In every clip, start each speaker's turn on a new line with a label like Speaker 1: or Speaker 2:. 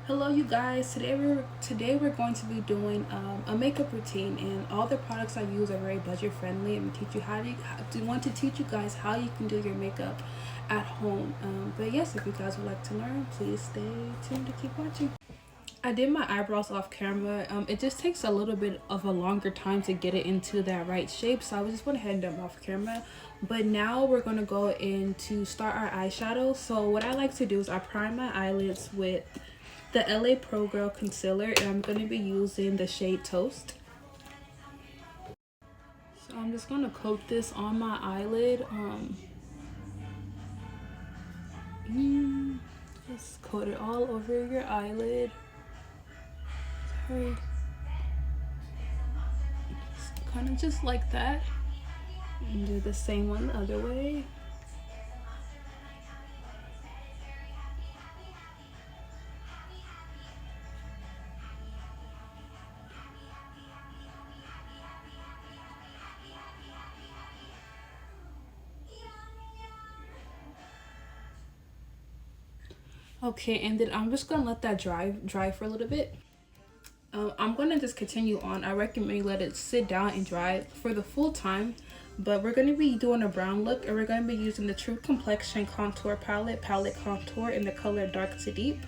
Speaker 1: Hello you guys, today we're going to be doing a makeup routine, and all the products I use are very budget friendly. I'm teach you want to teach you guys how you can do your makeup at home. But yes, if you guys would like to learn, please stay tuned to keep watching. I did my eyebrows off camera. It just takes a little bit of a longer time to get it into that right shape, so I just went ahead and done them off camera. But now we're gonna go in to start our eyeshadow. So what I like to do is I prime my eyelids with the LA Pro Girl concealer, and I'm going to be using the shade Toast. So I'm just going to coat this on my eyelid. Just coat it all over your eyelid. Sorry. Kind of just like that. And do the same one the other way. Okay, and then I'm just gonna let that dry for a little bit. I'm gonna just continue on. I recommend you let it sit down and dry for the full time, but we're gonna be doing a brown look, and we're gonna be using the True Complexion Contour Palette Contour in the color Dark to Deep.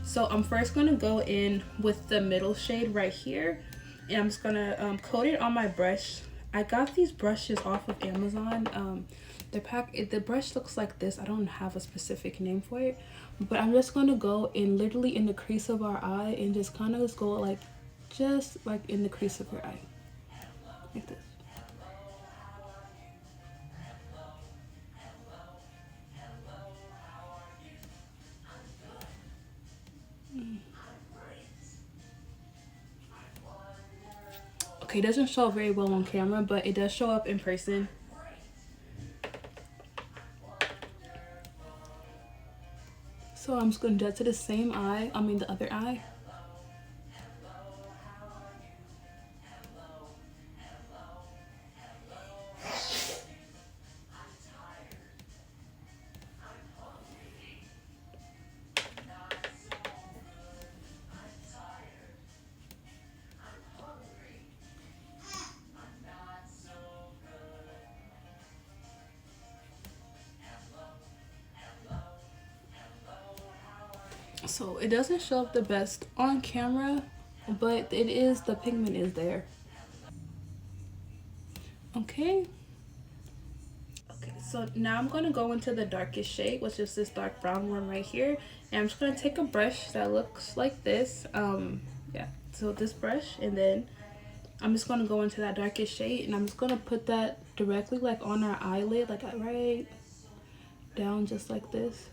Speaker 1: So I'm first gonna go in with the middle shade right here, and I'm just gonna coat it on my brush. I got these brushes off of Amazon. The brush looks like this. I don't have a specific name for it, but I'm just gonna go in literally in the crease of our eye and just kind of just go like just like in the crease of your eye, like this. Okay, it doesn't show up very well on camera, but it does show up in person. So I'm just gonna do that to the same eye, the other eye. So it doesn't show up the best on camera, but the pigment is there. Okay. Okay, so now I'm gonna go into the darkest shade, which is this dark brown one right here. And I'm just gonna take a brush that looks like this. Yeah, so this brush, and then I'm just gonna go into that darkest shade, and I'm just gonna put that directly like on our eyelid, like right down just like this.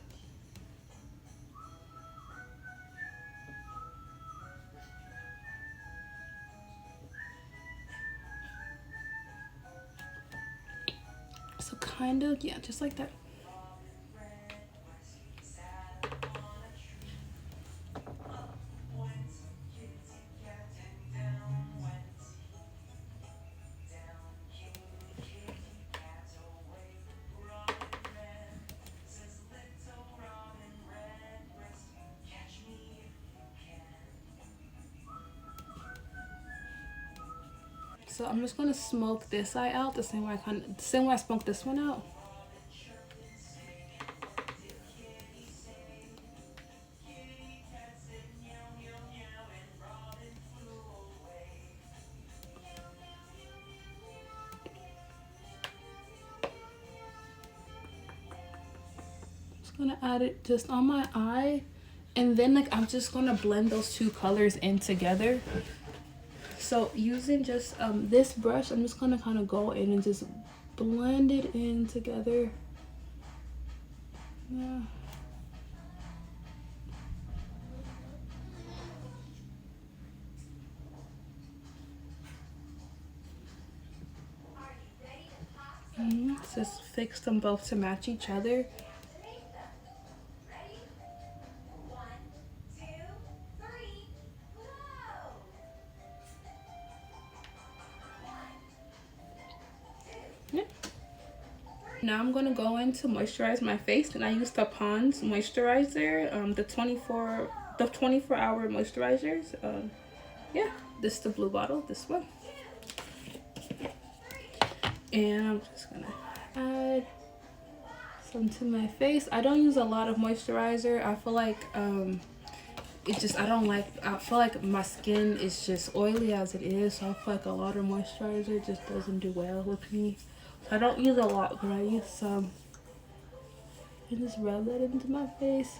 Speaker 1: So kind of, yeah, just like that. So I'm just gonna smoke this eye out the same way I smoked this one out. Just gonna add it just on my eye, and then like I'm just gonna blend those two colors in together. So using just this brush, I'm just gonna kind of go in and just blend it in together. Yeah. Just fix them both to match each other. Now I'm gonna go in to moisturize my face, and I used the Pond's moisturizer, the the 24-hour moisturizers. Yeah, this is the blue bottle, this one. And I'm just gonna add some to my face. I don't use a lot of moisturizer. I feel like it just, I feel like my skin is just oily as it is, so I feel like a lot of moisturizer just doesn't do well with me. So I don't use a lot, but I use some. And just rub that into my face.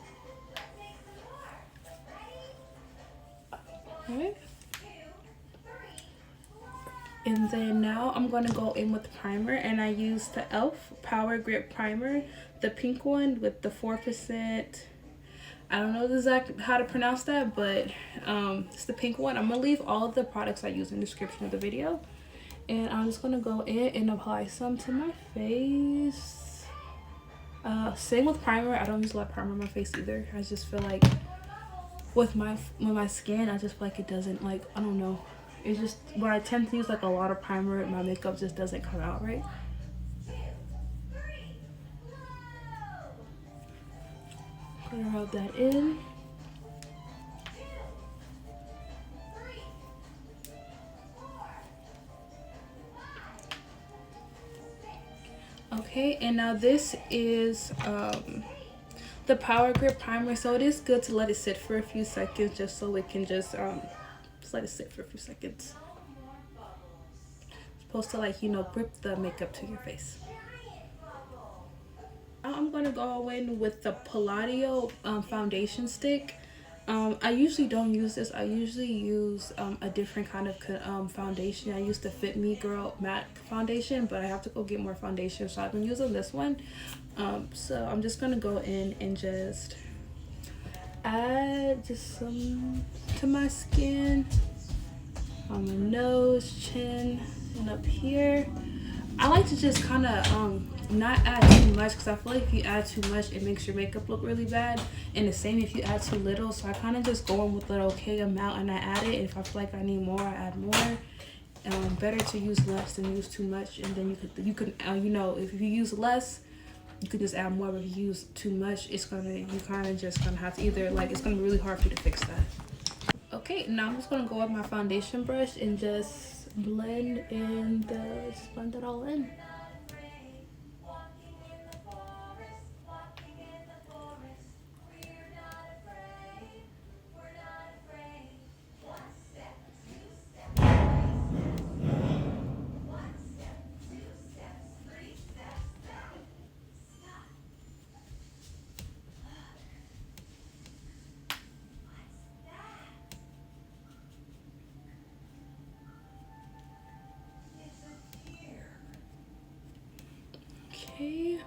Speaker 1: Alright. And then now I'm going to go in with primer, and I use the e.l.f. Power Grip Primer, the pink one with the 4%. I don't know exactly how to pronounce that, but it's the pink one. I'm going to leave all of the products I use in the description of the video. And I'm just going to go in and apply some to my face. Same with primer. I don't use a lot of primer on my face either. I just feel like with my skin, I just feel like it doesn't, like, I don't know. It's just when I tend to use like a lot of primer, my makeup just doesn't come out right. Gonna rub that in. Okay, and now this is the Power Grip Primer. So it is good to let it sit for a few seconds, just so it can just let it sit for a few seconds. It's supposed to, like, you know, grip the makeup to your face. I'm gonna go in with the Palladio foundation stick. I usually don't use this. I usually use a different kind of foundation. I use the Fit Me Girl matte foundation, but I have to go get more foundation, so I've been using this one. So I'm just gonna go in and just add just some to my skin, on my nose, chin, and up here. I like to just kind of not add too much, because I feel like if you add too much, it makes your makeup look really bad. And the same if you add too little. So I kind of just go in with an okay amount and I add it. If I feel like I need more, I add more. Better to use less than use too much. And then you can you know, if you use less, you could just add more. But if you use too much, you kind of just gonna have to either, like, it's gonna be really hard for you to fix that. Okay, now I'm just gonna go with my foundation brush and just blend it all in. Okay.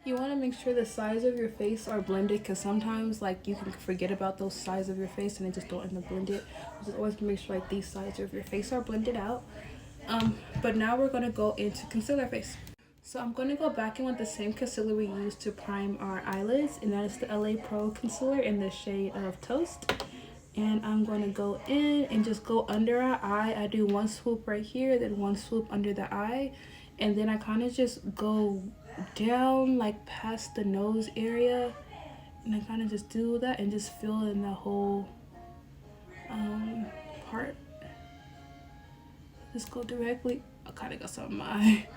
Speaker 1: You want to make sure the sides of your face are blended, because sometimes, like, you can forget about those sides of your face and it just don't end up blended. Just always make sure, like, these sides of your face are blended out. But now we're going to go into concealer face. So I'm going to go back in with the same concealer we used to prime our eyelids, and that is the LA Pro concealer in the shade of Toast. And I'm going to go in and just go under our eye. I do one swoop right here, then one swoop under the eye, and then I kind of just go down, like, past the nose area, and I kind of just do that and just fill in the whole part. Just go directly. I kind of got some of my eye,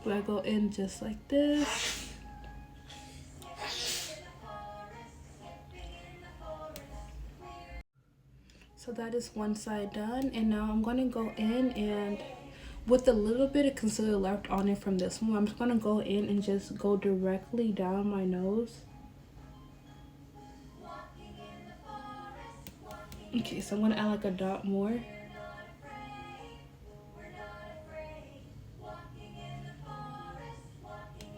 Speaker 1: but I go in just like this. So that is one side done, and now I'm going to go in, and with a little bit of concealer left on it from this one, I'm just going to go in and just go directly down my nose. Okay, so I'm going to add like a dot more.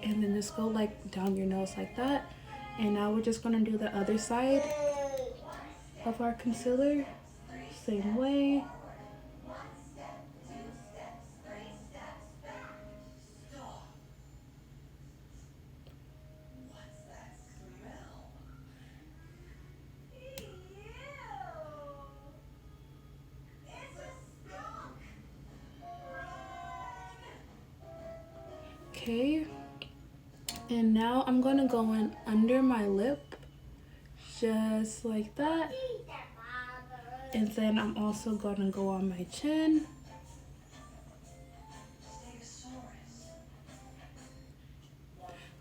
Speaker 1: And then just go, like, down your nose like that. And now we're just going to do the other side of our concealer. Same way. Okay, and now I'm gonna go in under my lip just like that. And then I'm also gonna go on my chin.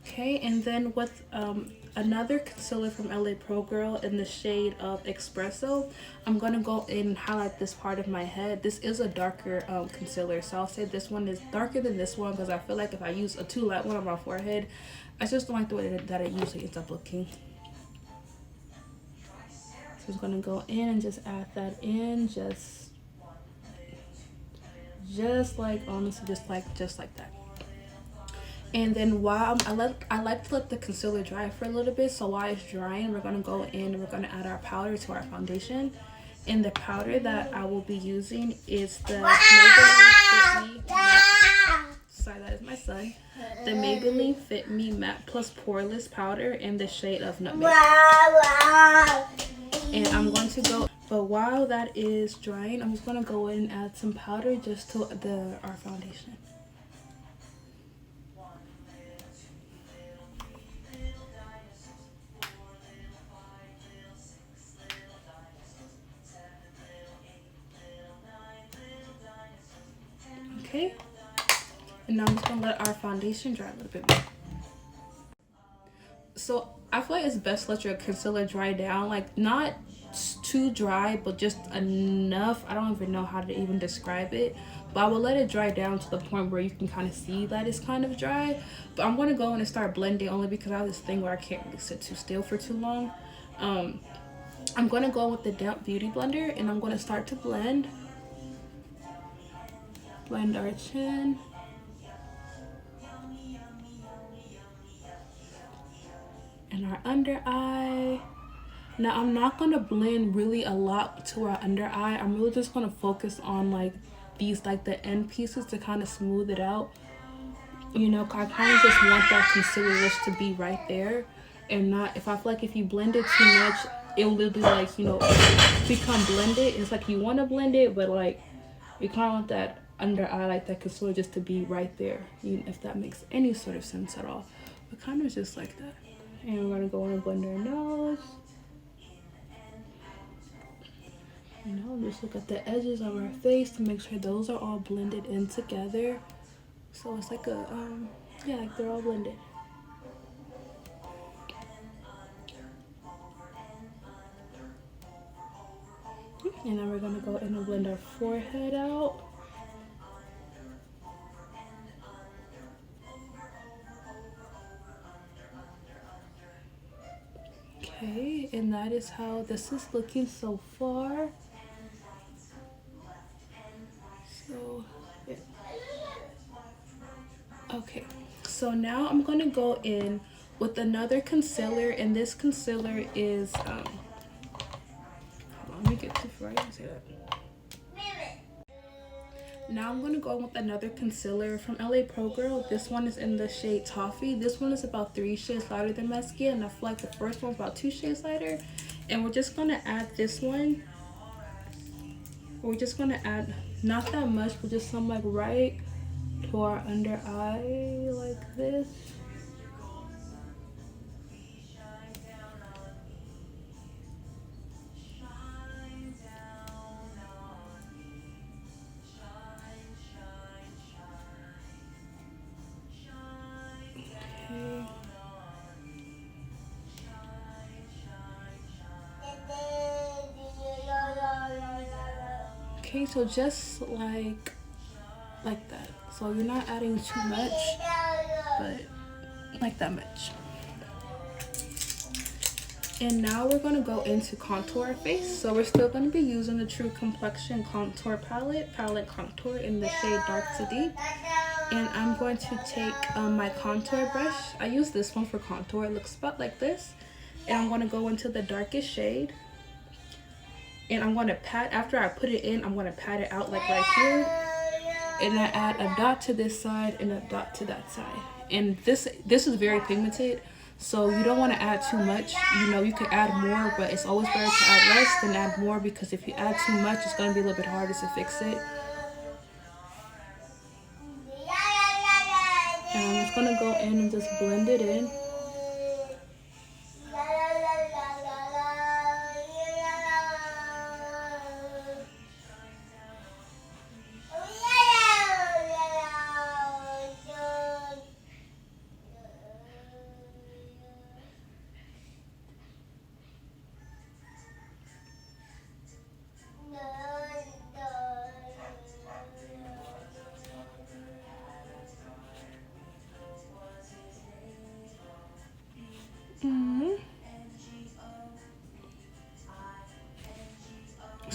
Speaker 1: Okay, and then with another concealer from LA Pro Girl in the shade of Espresso, I'm gonna go in and highlight this part of my head. This is a darker concealer, so I'll say this one is darker than this one because I feel like if I use a too light one on my forehead, I just don't like the way that it usually ends up looking. So I'm gonna go in and just add that in, just like, honestly, just like that. And then while I like to let the concealer dry for a little bit, so while it's drying, we're gonna go in and we're gonna add our powder to our foundation. And the powder that I will be using is the Maybelline Fit Me Matte. Sorry, that is my son. The Maybelline Fit Me Matte Plus Poreless powder in the shade of Nutmeg. And I'm going to go, but while that is drying, I'm just gonna go in and add some powder just to our foundation. Okay, and now I'm just gonna let our foundation dry a little bit more. So I feel like it's best to let your concealer dry down, like not too dry, but just enough. I don't even know how to even describe it, but I will let it dry down to the point where you can kind of see that it's kind of dry. But I'm gonna go in and start blending only because I have this thing where I can't really sit too still for too long. I'm gonna go with the damp beauty blender and I'm gonna start to blend our chin. And our under eye. Now I'm not gonna blend really a lot to our under eye. I'm really just gonna focus on like these, like the end pieces, to kind of smooth it out. You know, I kind of just want that concealer just to be right there, and not, if I feel like if you blend it too much, it will be like, you know, become blended. It's like you want to blend it, but like you kind of want that under eye, like that concealer just to be right there, if that makes any sort of sense at all. But kind of just like that. And we're gonna go in and blend our nose. You know, just look at the edges of our face to make sure those are all blended in together. So it's like a, yeah, like they're all blended. And then we're gonna go in and blend our forehead out. Okay, and that is how this is looking so far. So, yeah. Okay, so now I'm gonna go in with another concealer, and this concealer is, hold on, let me get before I say that. Now I'm going to go with another concealer from LA Pro Girl. This one is in the shade Toffee. This one is about 3 shades lighter than my skin, and I feel like the first one's about 2 shades lighter. And we're just going to add this one. We're just going to add not that much, but just some like right to our under eye like this. Okay, so just like that. So you're not adding too much, but like that much. And now we're going to go into contour our face. So we're still going to be using the True Complexion Contour Palette Contour in the shade Dark to Deep. And I'm going to take my contour brush. I use this one for contour. It looks about like this. And I'm going to go into the darkest shade. And I'm going to pat, after I put it in, I'm going to pat it out like right here. And I add a dot to this side and a dot to that side. And this is very pigmented, so you don't want to add too much. You know, you can add more, but it's always better to add less than add more, because if you add too much, it's going to be a little bit harder to fix it. And I'm just going to go in and just blend it in.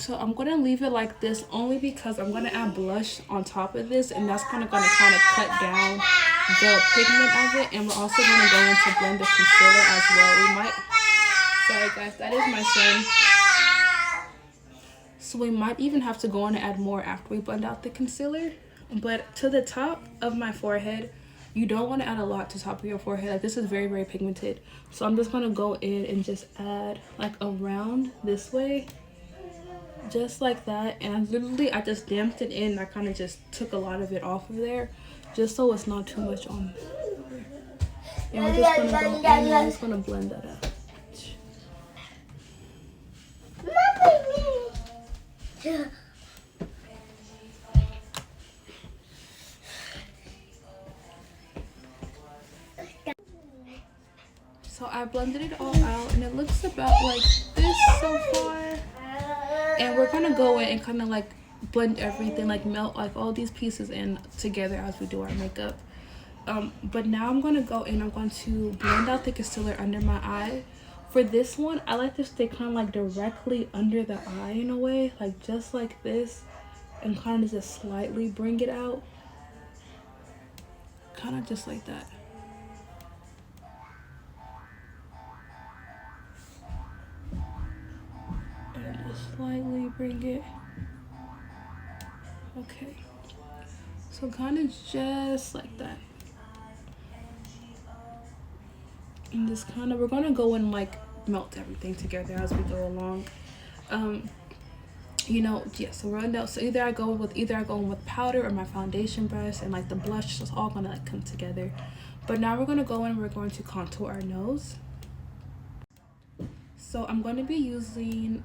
Speaker 1: So I'm gonna leave it like this only because I'm gonna add blush on top of this, and that's gonna kind of cut down the pigment of it. And we're also gonna go in to blend the concealer as well. We might, sorry guys, that is my son. So we might even have to go in and add more after we blend out the concealer. But to the top of my forehead, you don't want to add a lot to the top of your forehead. Like, this is very, very pigmented. So I'm just gonna go in and just add like around this way, just like that. And I just damped it in. I kind of just took a lot of it off of there, just so it's not too much on. And we're just gonna go in and we're just gonna blend that out. So I blended it all out, and it looks about like this so far. And we're gonna go in and kind of like blend everything, like melt like all these pieces in together as we do our makeup. But now I'm gonna go in, I'm going to blend out the concealer under my eye. For this one, I like to stay kind of like directly under the eye in a way, like just like this, and kind of just slightly bring it out, kind of just like that. And just slightly bring it. Okay, so kind of just like that. And just kind of, we're gonna go and like melt everything together as we go along. You know, yeah, so we're gonna, so either I go in with powder or my foundation brush, and like the blush is all gonna like come together. But now we're gonna go in, we're going to contour our nose. So I'm going to be using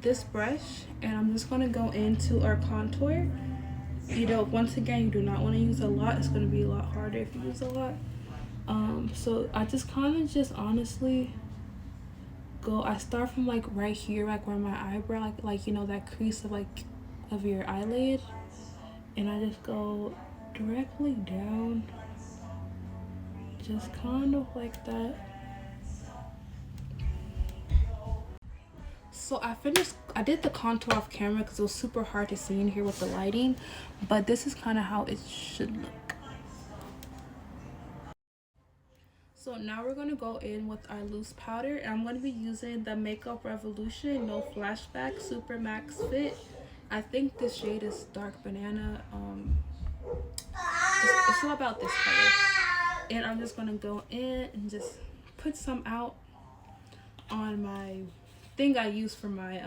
Speaker 1: this brush, and I'm just going to go into our contour. You know, once again, you do not want to use a lot. It's going to be a lot harder if you use a lot. So I just kind of just honestly go, I start from like right here, like where my eyebrow, like you know, that crease of like of your eyelid, and I just go directly down, just kind of like that. So I did the contour off camera because it was super hard to see in here with the lighting, but this is kind of how it should look. So now we're going to go in with our loose powder, and I'm going to be using the Makeup Revolution No Flashback Super Max Fit. I think this shade is dark banana. It's all about this color. And I'm just going to go in and just put some out on my thing I use for my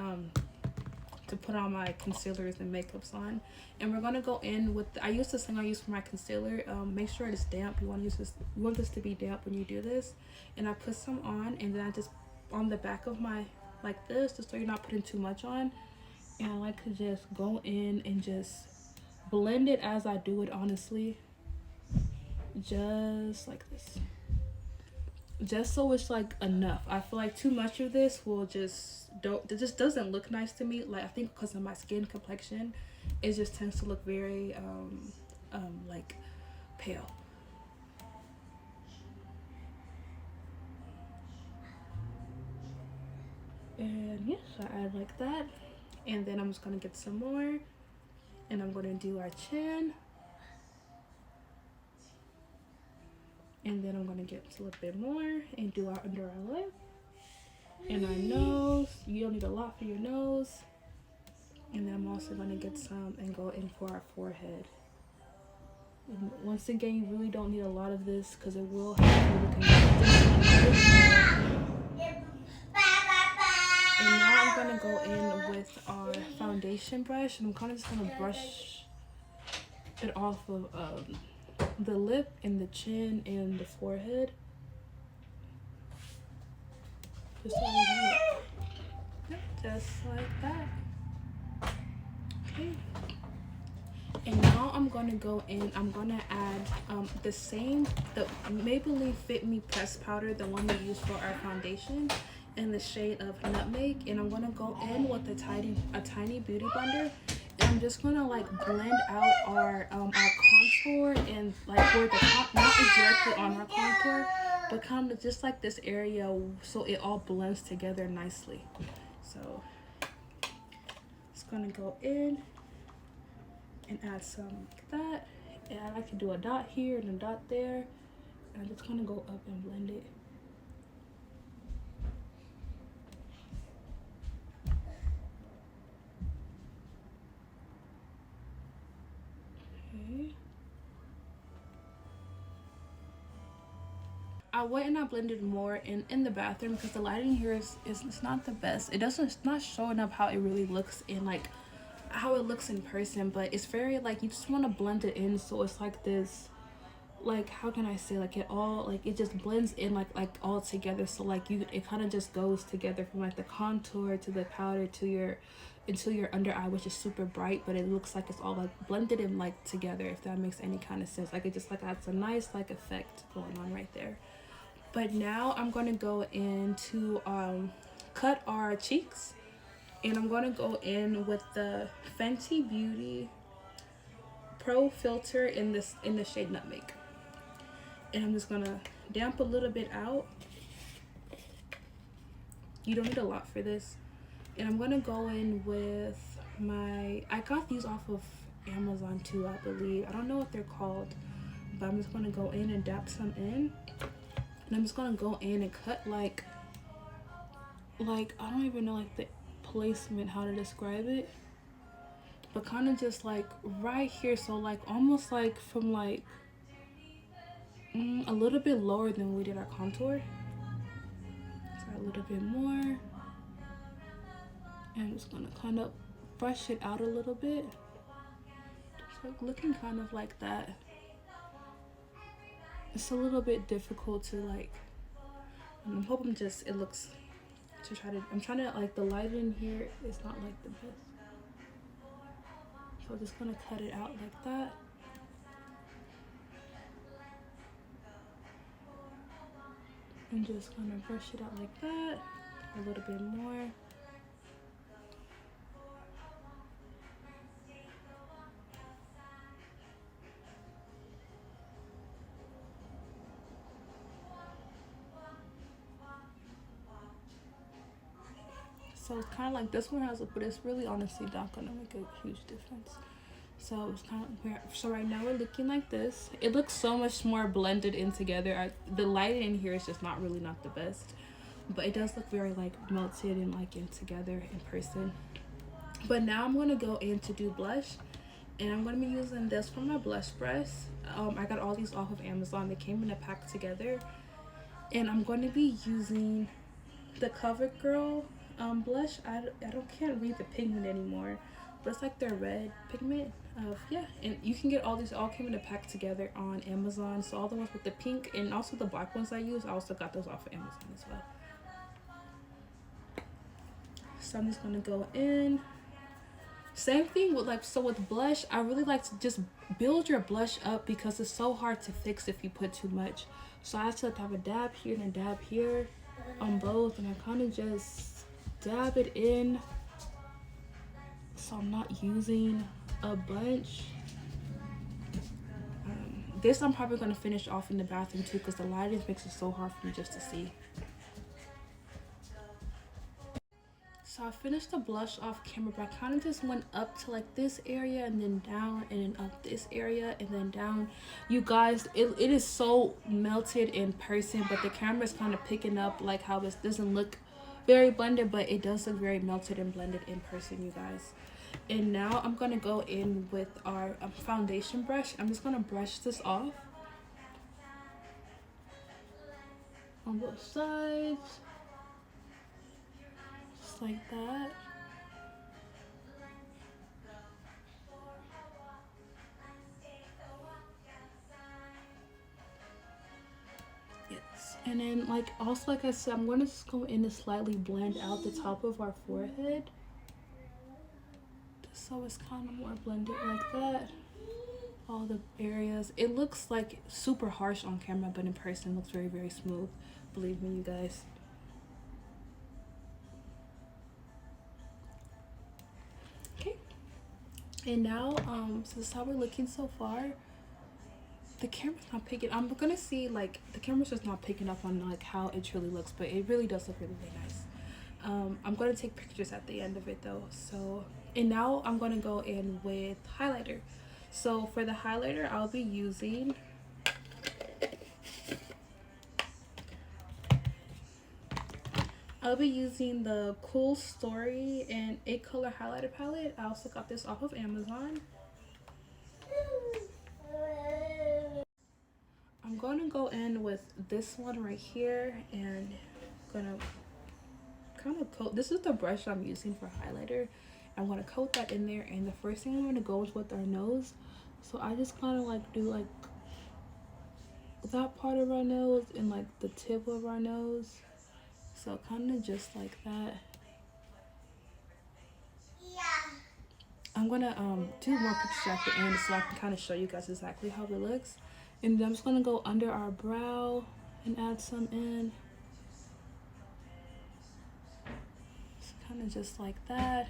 Speaker 1: to put on my concealers and makeups on. And we're gonna go in with I use this thing I use for my concealer. Make sure it's damp. You want this to be damp when you do this. And I put some on, and then I just on the back of my, like this, just so you're not putting too much on. And I like to just go in and just blend it as I do it, honestly, just like this, just so it's like enough. I feel like too much of this will it just doesn't look nice to me. Like, I think because of my skin complexion, it just tends to look very like pale. And yes, I add like that, and then I'm just gonna get some more, and I'm gonna do our chin, and then I'm gonna get a little bit more and do our under our lip and our nose. You don't need a lot for your nose. And then I'm also gonna get some and go in for our forehead. And once again, you really don't need a lot of this because it will have you looking good. And now I'm gonna go in with our foundation brush, and I'm kind of just gonna brush it off of the lip and the chin and the forehead. Just like that. Okay. And now I'm gonna go in, I'm gonna add the Maybelline Fit Me pressed powder, the one we use for our foundation, in the shade of Nutmeg. And I'm gonna go in with a tiny beauty blender, and I'm just gonna like blend out our contour, and like where not directly on our contour, but kind of just like this area, so it all blends together nicely. So just gonna go in and add some like that. And I like to do a dot here and a dot there. And I'm just gonna go up and blend it. Okay. I went and I blended more in the bathroom because the lighting here is it's not the best. It's not showing up how it really looks in like how it looks in person, but it's very like you just want to blend it in so it's like this, like how can I say, like it all like it just blends in like all together, so like it kind of just goes together from like the contour to the powder to your into your under eye, which is super bright, but it looks like it's all like blended in like together, if that makes any kind of sense. Like it just like adds a nice like effect going on right there. But now I'm going to go in to cut our cheeks, and I'm going to go in with the Fenty Beauty Pro Filter in the shade Nutmeg. And I'm just going to damp a little bit out. You don't need a lot for this. And I'm going to go in with I got these off of Amazon too, I believe. I don't know what they're called, but I'm just going to go in and dab some in. And I'm just gonna go in and cut like I don't even know like the placement, how to describe it, but kind of just like right here, so like almost like from like a little bit lower than we did our contour, so a little bit more. And I'm just gonna kind of brush it out a little bit, so looking kind of like that. It's a little bit difficult to like, and I'm hoping it looks to try to, I'm trying to like the light in here is not like the best, so I'm just gonna cut it out like that. And just gonna brush it out like that a little bit more. So it's kind of like this one has but it's really honestly not gonna make a huge difference. So it's kind of so right now we're looking like this. It looks so much more blended in together. The lighting in here is just not the best, but it does look very like melted and like in together in person. But now I'm gonna go in to do blush, and I'm gonna be using this for my blush brush. I got all these off of Amazon. They came in a pack together, and I'm going to be using the Covergirl blush. I can't read the pigment anymore, but it's like their red pigment. Yeah, and you can get all these, all came in a pack together on Amazon. So all the ones with the pink and also the black ones I use, I also got those off of Amazon as well. So I'm just gonna go in. Same thing with with blush, I really like to just build your blush up because it's so hard to fix if you put too much. So I have to have a dab here and a dab here on both, and I kind of just dab it in so I'm not using a bunch. This I'm probably going to finish off in the bathroom too because the lighting makes it so hard for me just to see. So I finished the blush off camera, but I kind of just went up to like this area and then down and then up this area and then down. You guys, it is so melted in person, but the camera is kind of picking up like how this doesn't look very blended, but it does look very melted and blended in person, you guys. And now I'm going to go in with our foundation brush. I'm just going to brush this off on both sides. Just like that. Yes. And then like also like I said, I'm going to just go in and slightly blend out the top of our forehead. So it's kind of more blended like that. All the areas. It looks like super harsh on camera, but in person it looks very, very smooth. Believe me, you guys. Okay. And now, so this is how we're looking so far. The camera's not picking. I'm gonna see like the camera's just not picking up on like how it truly looks, but it really does look really, really nice. I'm gonna take pictures at the end of it though, so And now I'm going to go in with highlighter. So for the highlighter, I'll be using the Cool Story and 8-color highlighter palette. I also got this off of Amazon. I'm going to go in with this one right here and gonna kind of coat. This is the brush I'm using for highlighter. I'm going to coat that in there, and the first thing I'm going to go is with our nose. So I just kind of like do like that part of our nose and like the tip of our nose. So kind of just like that. I'm gonna do more pictures at the end so I can kind of show you guys exactly how it looks. And then I'm just gonna go under our brow and add some in. Kind of just like that.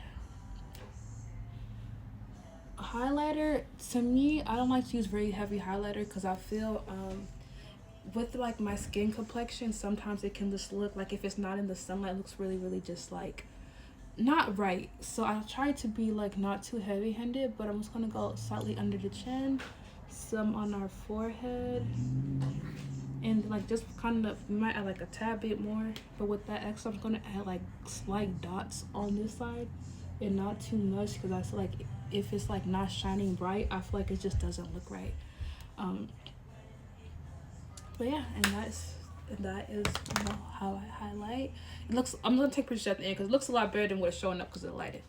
Speaker 1: Highlighter, to me, I don't like to use very heavy highlighter because I feel with like my skin complexion, sometimes it can just look like, if it's not in the sunlight, it looks really just like not right. So I try to be like not too heavy handed, but I'm just gonna go slightly under the chin, some on our forehead, and like just kind of, we might add like a tad bit more, but with that extra I'm gonna add like slight dots on this side and not too much, because I feel like if it's like not shining bright, I feel like it just doesn't look right. But yeah, and that is, you know, how I highlight. It looks, I'm gonna take pictures at the end because it looks a lot better than what it's showing up because of the lighting.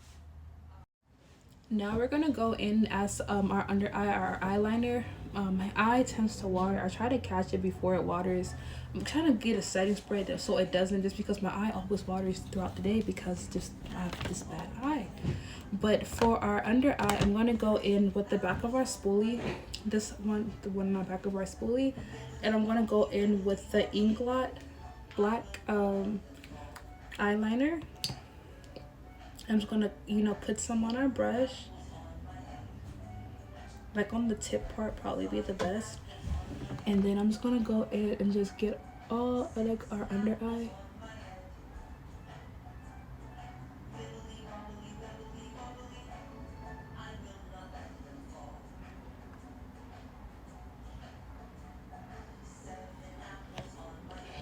Speaker 1: Now we're gonna go in as our under eye, our eyeliner. My eye tends to water. I try to catch it before it waters. I'm trying to get a setting spray that so it doesn't, just because my eye always waters throughout the day because just I have this bad eye. But for our under eye, I'm gonna go in with the back of our spoolie. This one, the one on the back of our spoolie, and I'm gonna go in with the Inglot black eyeliner. I'm just gonna, you know, put some on our brush, like on the tip part, probably be the best. And then I'm just gonna go in and just get all like our under eye.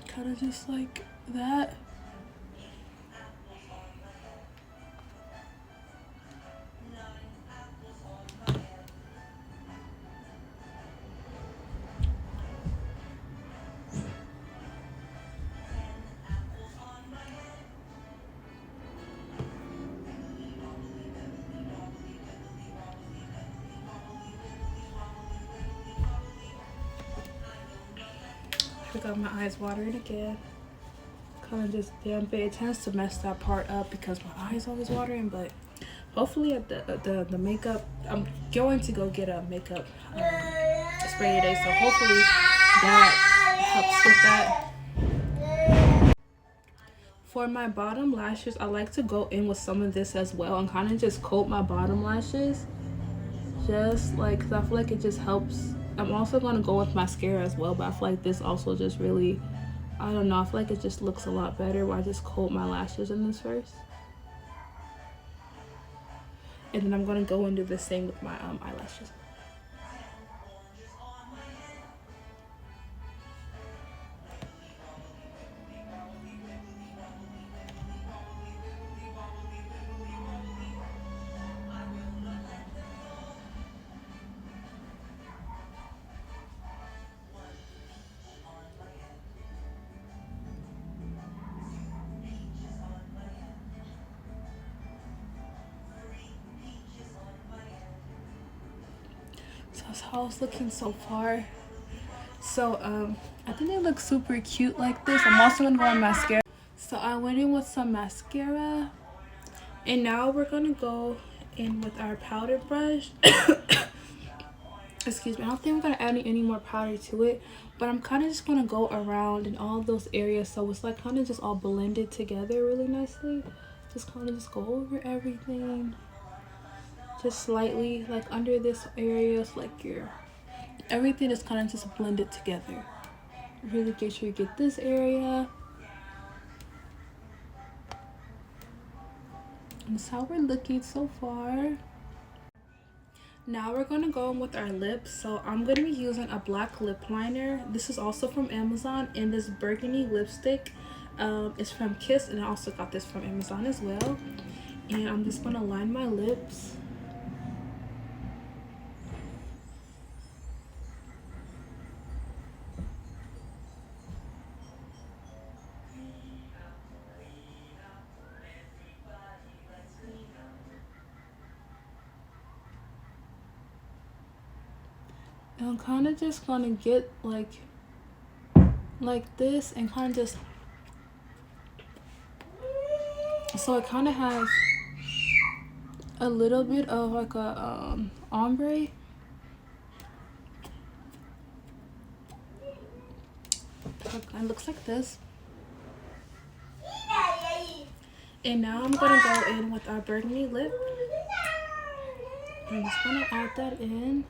Speaker 1: Kind of just like that. I got my eyes watering again. Kind of just damp it. It tends to mess that part up because my eyes always watering, but hopefully at the makeup, I'm going to go get a makeup spray today, so hopefully that helps with that. For my bottom lashes, I like to go in with some of this as well and kind of just coat my bottom lashes, just like, cause I feel like it just helps. I'm also going to go with mascara as well, but I feel like this also just really, I don't know, I feel like it just looks a lot better when I just coat my lashes in this first. And then I'm going to go and do the same with my eyelashes. So that's how it's looking so far. So I think they look super cute like this. I'm also gonna go on mascara. So I went in with some mascara, and now we're gonna go in with our powder brush. Excuse me, I don't think I'm gonna add any more powder to it, but I'm kind of just gonna go around in all those areas so it's like kind of just all blended together really nicely. Just kind of just go over everything, just slightly, like under this area, so like your everything is kind of just blended together. Really get sure you get this area. That's how we're looking so far. Now we're gonna go in with our lips. So I'm gonna be using a black lip liner. This is also from Amazon, and this burgundy lipstick is from Kiss, and I also got this from Amazon as well. And I'm just gonna line my lips. And I'm kind of just gonna get like this and kind of just, so it kind of has a little bit of like a ombre. It looks like this. And now I'm gonna go in with our burgundy lip. I'm just gonna add that in.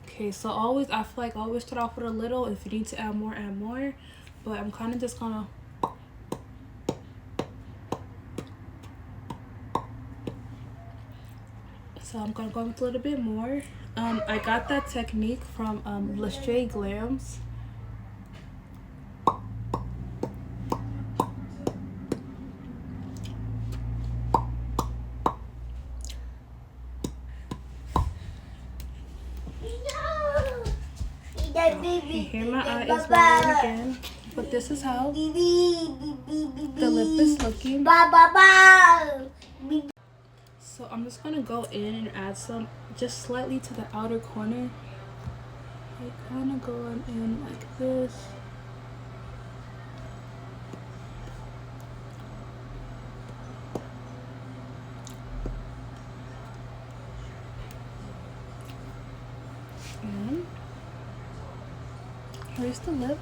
Speaker 1: Okay, so always, I feel like always start off with a little. If you need to add more, add more. But I'm kind of just gonna, so I'm gonna go with a little bit more. I got that technique from Lestray Glams. Here my eye is watering again, but this is how the lip is looking. So I'm just gonna go in and add some just slightly to the outer corner. Like kind of going in like this. And here's the lip.